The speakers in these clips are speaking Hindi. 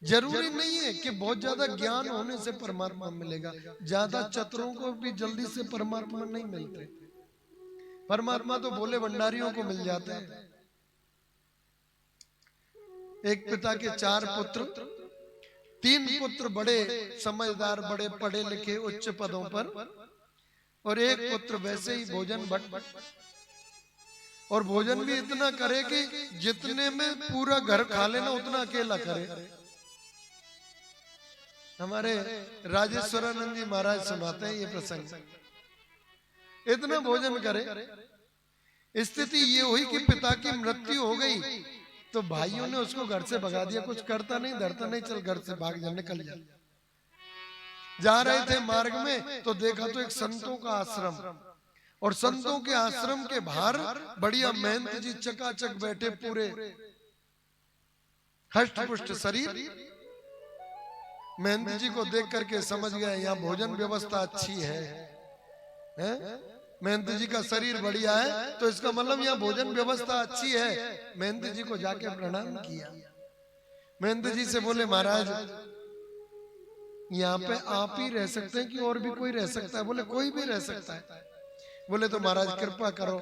जरूरी नहीं है कि बहुत ज्यादा ज्ञान होने से परमात्मा मिलेगा। ज्यादा चतुरों को भी जल्दी से परमात्मा नहीं मिलते। परमात्मा तो भोले भंडारियों को मिल जाते हैं। एक पिता के 4 पुत्र, 3 पुत्र बड़े समझदार, बड़े पढ़े लिखे, उच्च पदों पर, और एक पुत्र वैसे ही भोजन भट्ट, और भोजन भी इतना करे कि जितने में पूरा घर खा लेना उतना अकेला करे। हमारे राजेश्वरानंद जी महाराज सुनाते हैं ये प्रसंग। इतना भोजन करे, स्थिति ये हुई कि पिता की मृत्यु हो गई, तो भाइयों ने उसको घर से भगा दिया। कुछ करता नहीं, धरता नहीं, चल घर से भाग जा, निकल जा। जा रहे थे मार्ग में तो देखा तो एक संतों का आश्रम, और संतों के आश्रम के बाहर बढ़िया महंत जी चकाचक बैठे, पूरे हष्ट पुष्ट शरीर। महंत जी को देख करके समझ गया यहाँ भोजन व्यवस्था अच्छी है, महंत जी का शरीर बढ़िया है, तो इसका मतलब यहाँ भोजन व्यवस्था अच्छी है। महंत जी को जाके प्रणाम किया। महंत जी से बोले, महाराज यहाँ पे आप ही रह सकते हैं कि और भी कोई रह सकता है? बोले कोई भी रह सकता है। बोले तो महाराज कृपा करो,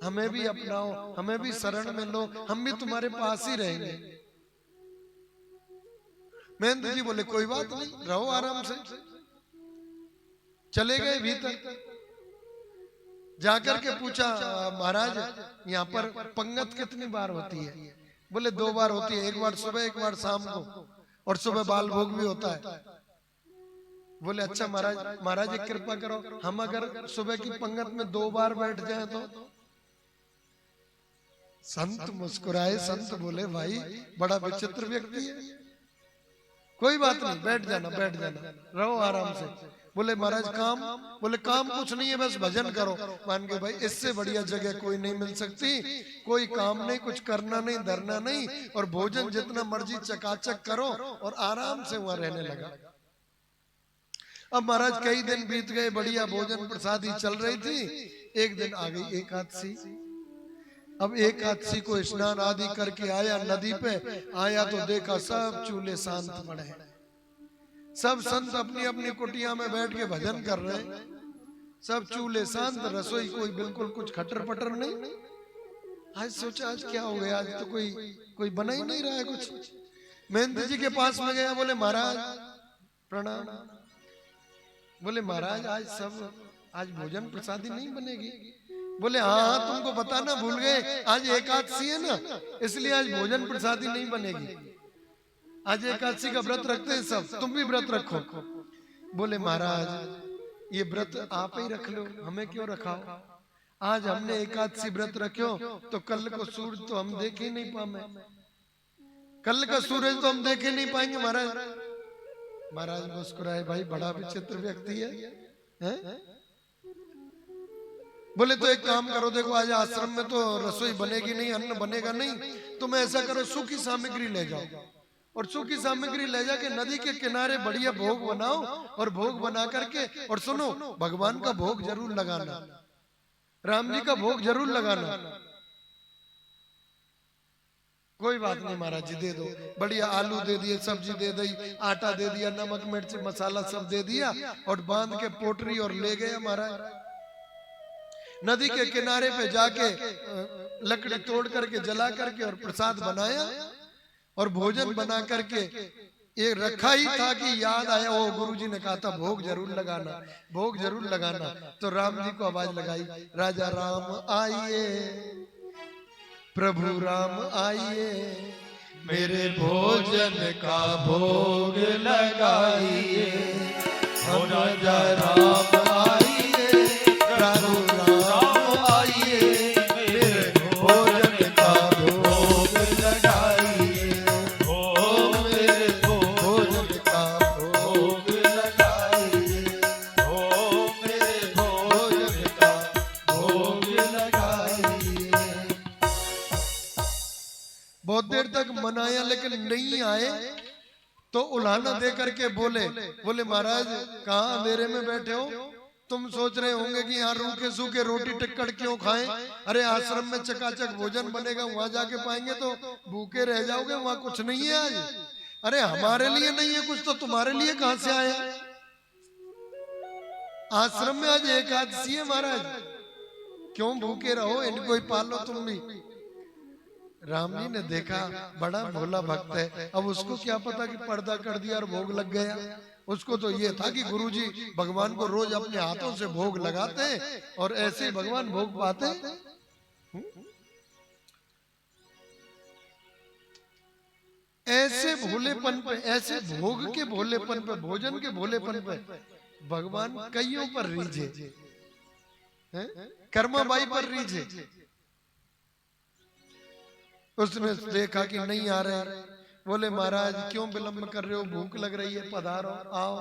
हमें भी अपनाओ, हमें भी शरण में लो, हम भी तुम्हारे पास ही रहेंगे। महंत जी बोले कोई बात नहीं, रहो आराम से। चले गए भीतर, जाकर के पूछा, महाराज यहाँ पर पंगत कितनी बार होती है? बोले 2 बार होती है, एक बार सुबह, एक बार शाम को, और सुबह बाल भोग भी होता है। बोले अच्छा महाराज, महाराज एक कृपा करो, हम अगर सुबह की पंगत में 2 बार बैठ जाए तो? संत मुस्कुराए। संत बोले भाई बड़ा विचित्र व्यक्ति है, कोई बात नहीं, बैठ जाना, बैठ जाना, रहो आराम से। बोले महाराज काम? बोले काम कुछ नहीं है, बस भजन करो। मान के भाई इससे बढ़िया जगह कोई नहीं मिल सकती। कोई काम नहीं, कुछ करना नहीं, धरना नहीं, और भोजन जितना मर्जी चकाचक करो, और आराम से वहां रहने लगा। अब महाराज कई दिन बीत गए, बढ़िया भोजन प्रसादी चल रही थी। एक दिन आ गई एकादशी। अब एकादशी को स्नान आदि करके आया, नदी पे आया तो देखा सब चूल्हे शांत पड़े हैं, सब संत अपनी अपनी कुटिया में बैठ के भजन कर रहे हैं, सब चूल्हे शांत, रसोई कोई बिल्कुल कुछ खटर पटर नहीं। आज सोचा आज क्या हो गया, आज तो कोई बना ही नहीं रहा है कुछ। महंत जी के पास में गया, बोले महाराज प्रणाम। बोले महाराज आज भोजन प्रसादी नहीं बनेगी? बोले हाँ तुमको बताना भूल गए, आज एकादशी है ना, इसलिए आज भोजन प्रसादी नहीं बनेगी। आज एकादशी का व्रत रखते हैं सब, तुम भी व्रत रखो। बोले महाराज ये व्रत आप ही रख लो, हमें क्यों रखाओ? आज हमने एकादशी व्रत रखो तो कल को सूरज तो हम देख ही नहीं पाएंगे, कल का सूरज तो हम देख ही नहीं पाएंगे। महाराज मुस्कुराए, भाई बड़ा विचित्र व्यक्ति है? बोले तो एक काम करो, देखो आज आश्रम में तो रसोई बनेगी नहीं, अन्न बनेगा नहीं, तुम ऐसा करो सूखी सामग्री ले जाओ, और सूखी सामग्री ले जाके नदी के किनारे बढ़िया भोग बनाओ, और भोग बना करके, और सुनो भगवान का भोग जरूर लगाना, राम जी का भोग जरूर लगाना। कोई बात नहीं महाराज जी दे दो। बढ़िया आलू दे दिए, सब्जी दे दी, आटा दे दिया, नमक मिर्च मसाला सब दे दिया, और बांध के पोटरी और ले गया महाराज। नदी के किनारे पे जाके लकड़ी तोड़ करके जला करके और प्रसाद बनाया, और भोजन बना करके ये रखा ही था कि याद आया, ओ गुरुजी ने कहा था भोग जरूर लगाना, भोग जरूर लगाना। तो राम जी को आवाज लगाई, राजा राम आइए, प्रभु राम आइए, मेरे भोजन का भोग लगाइए। राजा राम आइए, प्रभु राम आइए, मेरे भोजन का भोग लगाइए। ओ मेरे भोजन का भोग लगाइए, ओ मेरे भोजन का भोग लगाइए। बहुत देर तक मनाया लेकिन नहीं आए, तो उल्हाना दे करके बोले महाराज कहाँ अंधेरे में बैठे हो? तुम सोच रहे होंगे कि यहाँ रूखे सूखे रोटी टिक्कड़ क्यों खाएं? अरे आश्रम में चकाचक भोजन बनेगा, वहां जाके पाएंगे तो भूखे रह जाओगे, वहां कुछ नहीं है आज। अरे हमारे लिए नहीं है कुछ तो तुम्हारे लिए कहां से आया? आश्रम में आज एकादशी है महाराज, क्यों भूखे रहो, इनको ही पालो तुम भी। राम जी ने देखा बड़ा भोला भक्त है, अब उसको क्या पता कि पर्दा कर दिया और भोग लग गया। उसको तो ये था कि गुरुजी भगवान को रोज अपने हाथों से भोग लगाते हैं और ऐसे ही भगवान भोग पाते। ऐसे भोलेपन पे, ऐसे भोग के भोलेपन पे, भोजन के भोलेपन पे भगवान कईयों पर रीझे, कर्माबाई पर रीझे। उसने देखा कि नहीं आ रहे, बोले महाराज क्यों विलंब कर रहे हो, भूख लग रही है, पधारो आओ।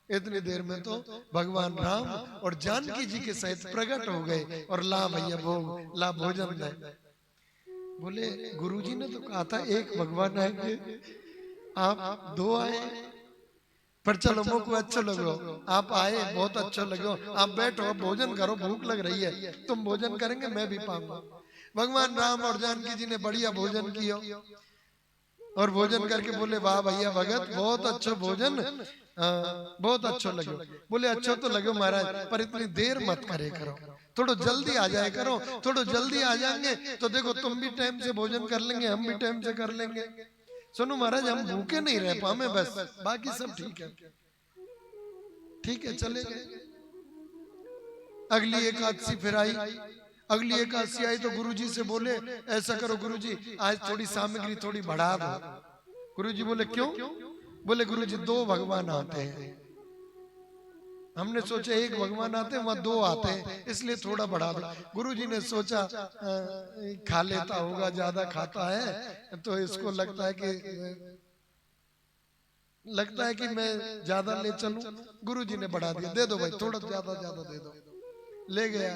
इतनी देर में तो भगवान राम और जानकी जी के सहित प्रकट हो गए और ला भैया भोग, ला भोजन दे। बोले गुरुजी ने तो कहा था एक भगवान आएंगे, आप दो आए, पर चलो मुझको अच्छा लगो, आप आए बहुत अच्छा लगो, आप बैठो भोजन करो, भूख लग रही है, तुम भोजन करेंगे मैं भी पाऊंगा। भगवान राम और जानकी जी ने बढ़िया भोजन किया और भोजन करके बोले वाह भैया भगत बहुत अच्छा भोजन, बहुत अच्छा लगे। बोले अच्छा तो लगे महाराज, पर इतनी देर मत करे करो, थोड़ा जल्दी आ जाए करो, थोड़ा जल्दी आ जाएंगे तो देखो तुम भी टाइम से भोजन कर लेंगे, हम भी टाइम से कर लेंगे। सुनो महाराज हम भूखे नहीं रह पाए बस, बाकी सब ठीक है। ठीक है चले गए। अगली एकादशी फिर आई, अगली एकादशी आई तो गुरुजी से बोले ऐसा करो गुरुजी आज थोड़ी सामग्री थोड़ी बढ़ा दो। गुरुजी बोले क्यों? बोले गुरुजी दो भगवान आते हैं, हमने सोचा एक भगवान आते हैं वहां दो आते हैं इसलिए थोड़ा बढ़ा दो। गुरुजी ने सोचा खा लेता होगा, ज्यादा खाता है तो इसको लगता है कि मैं ज्यादा ले चलूं। गुरुजी ने बढ़ा दिया, दे दो भाई थोड़ा ज्यादा दे दो। ले गया,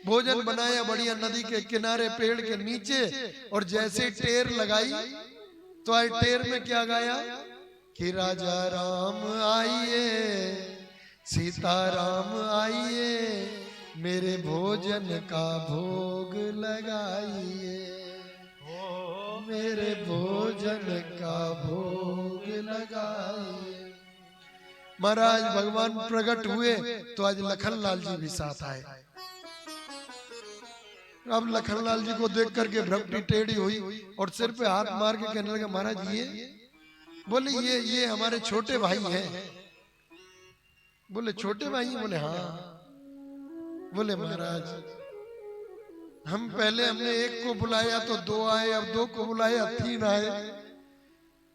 भोजन बनाया बढ़िया नदी के किनारे पेड़ के नीचे, और जैसे टेर लगाई तो आज टेर में क्या गाया कि राजा राम आइए, सीता राम आइए, मेरे भोजन का भोग लगाइए, मेरे भोजन का भोग लगाइए। महाराज भगवान प्रकट हुए तो आज लखनलाल जी भी साथ आए। अब लखनलाल जी को देख करके भ्रमटी टेढ़ी हुई और सिर पे हाथ मार के कहने लगा महाराज ये, बोले ये हमारे छोटे भाई हैं। बोले छोटे भाई? बोले हाँ। बोले महाराज हम पहले हमने एक को बुलाया तो दो आए, अब दो को बुलाया तीन आए,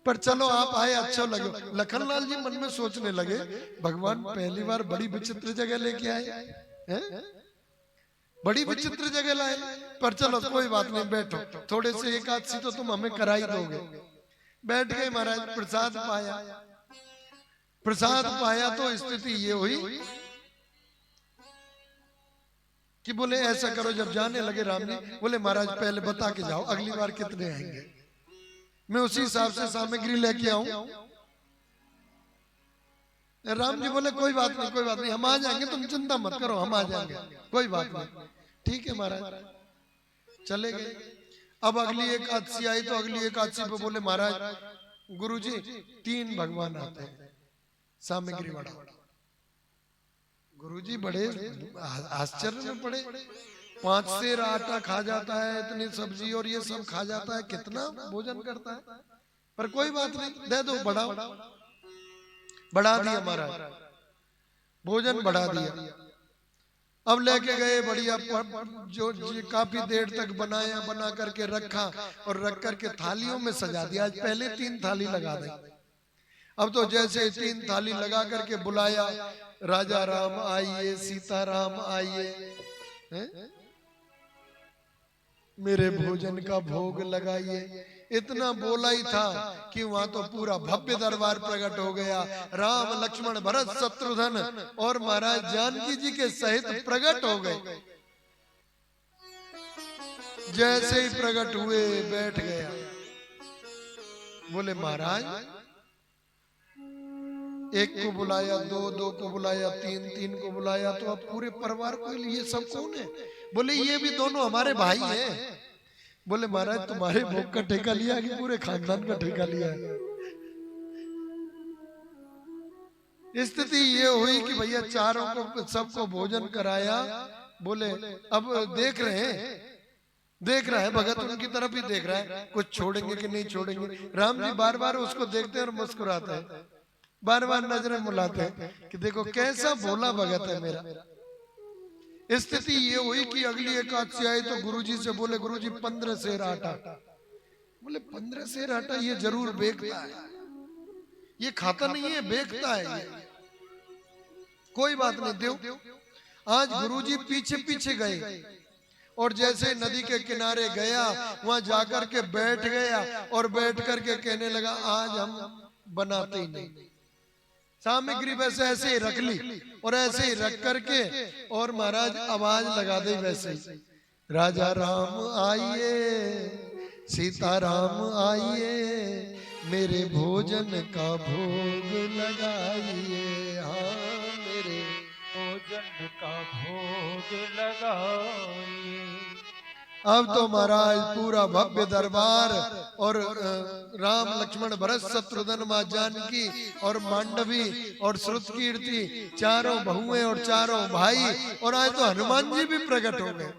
पर चलो आप आए अच्छा लगे। लखनलाल जी मन में सोचने लगे भगवान पहली बार बड़ी विचित्र जगह लेके आए हैं, बड़ी विचित्र जगह लाए, पर चलो कोई बात नहीं बैठो, थोड़े से एकादशी तो तुम हमें करा ही दोगे। बैठ गए महाराज, प्रसाद पाया। प्रसाद पाया तो स्थिति ये हुई कि बोले ऐसा करो, जब जाने लगे राम जी बोले महाराज पहले बता के जाओ अगली बार कितने आएंगे, मैं उसी हिसाब से सामग्री लेके आऊं। राम जी बोले कोई बात नहीं हम आ जाएंगे, तुम चिंता मत करो हम आ जाएंगे, कोई बात नहीं। ठीक है महाराज चले गए। अब अगली एकादशी आई तो अगली एकादशी पे बोले महाराज गुरुजी तीन भगवान आते हैं, सामग्री बढ़ा। गुरुजी बड़े आश्चर्य में पड़े, 5 सेर आटा खा जाता है, इतनी सब्जी और ये सब खा जाता है, कितना भोजन करता है, पर कोई बात नहीं दे दो, बढ़ाओ। बढ़ा दिया महाराज, भोजन बढ़ा दिया। अब लेके गए बढ़िया जो काफी देर तक बनाया, बना करके रखा और रख करके थालियों में सजा दिया। आज पहले 3 थाली लगा दी, अब तो जैसे 3 थाली लगा करके बुलाया, राजा राम आइए, सीता राम आइए, मेरे भोजन का भोग लगाइए। इतना बोला ही था कि वहां तो पूरा भव्य दरबार प्रकट हो गया। राम लक्ष्मण भरत शत्रुघ्न और महाराज जानकी जी के सहित प्रकट हो गए। जैसे ही प्रकट हुए बैठ गया। बोले महाराज एक को बुलाया, दो को बुलाया, तीन को बुलाया, तो अब पूरे परिवार को लिए सब कौन है? बोले ये भी दोनों हमारे भाई हैं। बोले महाराज तुम्हारे भोग का ठेका लिया कि पूरे खानदान का ठेका लिया है। स्थिति ये हुई कि भैया चारों को सबको भोजन कराया। बोले अब देख रहे हैं भगत उनकी तरफ ही देख रहा है, कुछ छोड़ेंगे कि नहीं छोड़ेंगे। राम जी बार बार उसको देखते हैं और मुस्कुराते हैं, बार बार नजरें मुलाते हैं कि देखो कैसा भोला भगत है मेरा। स्थिति ये हुई कि अगली एकादशी आई तो गुरुजी से बोले गुरुजी 15 सेर आटा। बोले 15 सेर आटा ये जरूर बेचता है, ये खाता नहीं है बेचता है ये। कोई बात नहीं दो। आज गुरुजी पीछे पीछे गए और जैसे नदी के किनारे गया वहां जाकर के बैठ गया और बैठ करके कहने लगा आज हम बनाते ही नहीं, सामग्री वैसे ऐसे ही रख ली और ऐसे ही रख करके और महाराज आवाज लगा दी वैसे ही, राजा राम आइए सीता राम आइए मेरे भोजन का भोग लगाइए। हाँ मेरे भोजन का भोग लगाइए। अब तो महाराज पूरा भव्य दरबार और राम लक्ष्मण भरत शत्रुघ्न मां जानकी और मांडवी और श्रुतकीर्ति चारों बहुएं और चारों भाई और आज तो हनुमान जी भी प्रकट हो गए।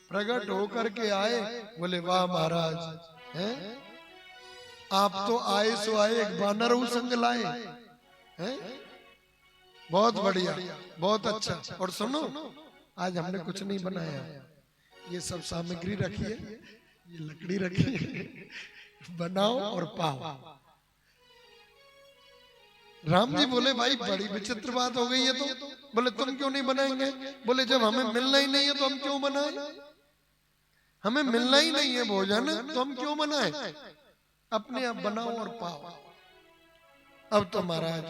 प्रकट होकर के आए, बोले वाह महाराज हैं आप तो आए सो आए, एक बानर संग लाए हैं, बहुत बढ़िया बहुत अच्छा। और सुनो आज हमने कुछ नहीं बनाया, ये सब सामग्री रखी है, ये लकड़ी रखी है, बनाओ और पाओ। राम जी बोले भाई बड़ी विचित्र बात हो गई है तो। बोले तुम क्यों नहीं बनाएंगे? बोले जब हमें मिलना ही नहीं है तो हम क्यों बनाएं? हमें मिलना ही नहीं है भोजन तो हम क्यों बनाएं? अपने आप बनाओ और पाओ। अब तो महाराज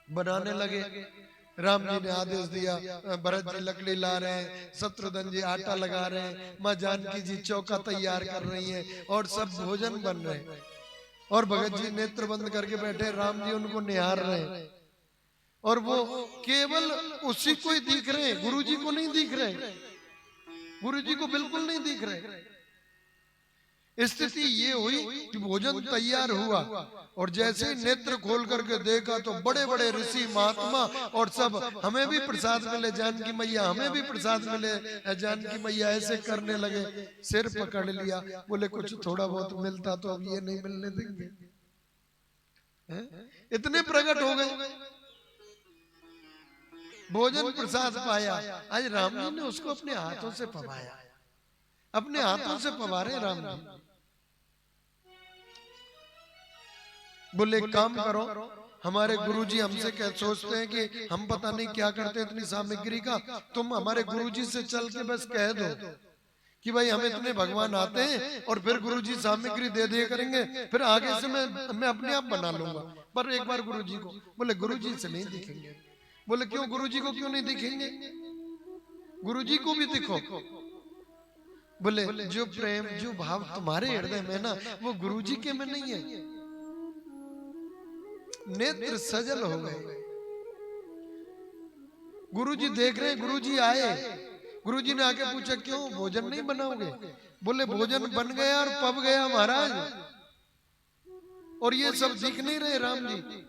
बनाने लगे। राम जी ने आदेश दिया, भरत जी लकड़ी ला रहे हैं, शत्रुघ्न जी आटा लगा रहे हैं, माँ जानकी जी चौका तैयार कर रही हैं और सब भोजन बन रहे हैं। और भगत जी नेत्र बंद करके बैठे, राम जी उनको निहार रहे हैं और वो केवल उसी को ही दिख रहे हैं, गुरु जी को नहीं दिख रहे, गुरु जी को बिल्कुल नहीं दिख रहे। स्थिति ये हुई कि भोजन तैयार हुआ और जैसे ही नेत्र खोल करके देखा तो बड़े बड़े ऋषि महात्मा और सब हमें भी प्रसाद मिले जानकी मैया, हमें भी प्रसाद मिले जानकी मैया, ऐसे करने लगे। सिर पकड़ लिया, बोले कुछ थोड़ा बहुत मिलता तो अब ये नहीं मिलने देंगे। इतने प्रकट हो गए, भोजन प्रसाद पाया। आज राम जी ने उसको अपने हाथों से पवाया, अपने हाथों से पवारे राम जी। बोले काम करो, हमारे गुरुजी हमसे क्या सोचते हैं कि हम पता नहीं क्या करते इतनी सामग्री का, तुम हमारे गुरुजी से चल के बस कह दो कि भाई हमें इतने भगवान आते हैं और फिर गुरुजी सामग्री दे दिया करेंगे, फिर आगे से मैं अपने आप बना लूंगा, पर एक बार गुरुजी को। बोले गुरुजी से नहीं दिखेंगे। बोले क्यों? गुरुजी को क्यों नहीं दिखेंगे? गुरुजी को भी दिखो। बोले जो प्रेम जो भाव तुम्हारे हृदय में ना वो गुरुजी के में नहीं है। नेत्र सजल हो गए। गुरुजी देख रहे हैं, गुरुजी आए, गुरुजी ने आके पूछा क्यों भोजन नहीं बनाओगे? बोले भोजन बन गया और पब गया महाराज, और ये सब दिख नहीं रहे राम जी।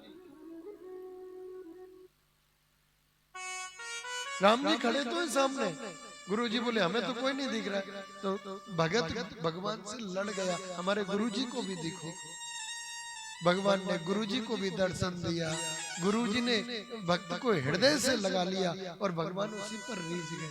राम जी खड़े तो है सामने। गुरुजी बोले हमें तो कोई नहीं दिख रहा है। तो भगत भगवान से लड़ गया, हमारे गुरुजी को भी दिखो। भगवान ने गुरुजी को भी दर्शन दिया, गुरुजी ने भक्त को हृदय से लगा लिया और भगवान उसी पर रीझ गए।